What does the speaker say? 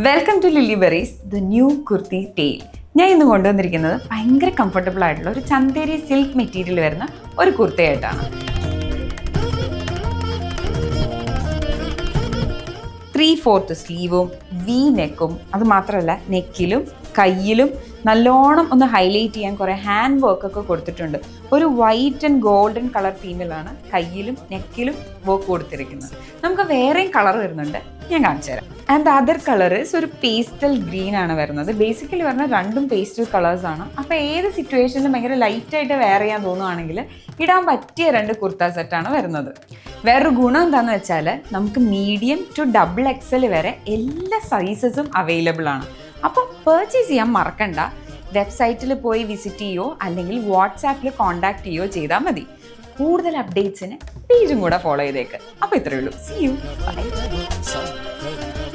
Welcome to Lily Berry's the new kurti tale. ഞാൻ ഇന്ന് കൊണ്ടുവന്നിരിക്കുന്നത് ഭയങ്കര കംഫർട്ടബിൾ ആയിട്ടുള്ള ഒരു ചന്തേരി സിൽക്ക് മെറ്റീരിയൽ വരുന്ന ഒരു കുർത്തയായിട്ടാണ്. 3/4 സ്ലീവും വി നെക്കും, അത് മാത്രമല്ല നെക്കിലും കയ്യിലും നല്ലോണം ഒന്ന് ഹൈലൈറ്റ് ചെയ്യാൻ കുറേ ഹാൻഡ് വർക്ക് ഒക്കെ കൊടുത്തിട്ടുണ്ട്. ഒരു വൈറ്റ് ആൻഡ് ഗോൾഡൻ കളർ തീമിലാണ് കയ്യിലും നെക്കിലും വർക്ക് കൊടുത്തിരിക്കുന്നത്. നമുക്ക് വേറെയും കളർ വരുന്നുണ്ട്, ഞാൻ കാണിച്ചു തരാം. ആൻഡ് അതർ കളേഴ്സ് ഒരു പേസ്റ്റൽ ഗ്രീൻ ആണ് വരുന്നത്. ബേസിക്കലി പറഞ്ഞാൽ രണ്ടും പേസ്റ്റൽ കളേഴ്സ് ആണ്. അപ്പോൾ ഏത് സിറ്റുവേഷനിലും ഭയങ്കര ലൈറ്റായിട്ട് വെയർ ചെയ്യാൻ തോന്നുവാണെങ്കിൽ ഇടാൻ പറ്റിയ രണ്ട് കുർത്ത സെറ്റാണ് വരുന്നത്. വേറൊരു ഗുണം എന്താണെന്ന് വെച്ചാൽ നമുക്ക് മീഡിയം ടു XXL വരെ എല്ലാ സൈസസും അവൈലബിൾ ആണ്. അപ്പോൾ പർച്ചേസ് ചെയ്യാൻ മറക്കണ്ട. വെബ്സൈറ്റിൽ പോയി വിസിറ്റ് ചെയ്യോ അല്ലെങ്കിൽ വാട്സാപ്പിൽ കോൺടാക്ട് ചെയ്യോ ചെയ്താൽ മതി. കൂടുതൽ അപ്ഡേറ്റ്സിന് പേജും കൂടെ ഫോളോ ചെയ്തേക്ക്. അപ്പോൾ ഇത്രയേ ഉള്ളൂ. See you. Bye.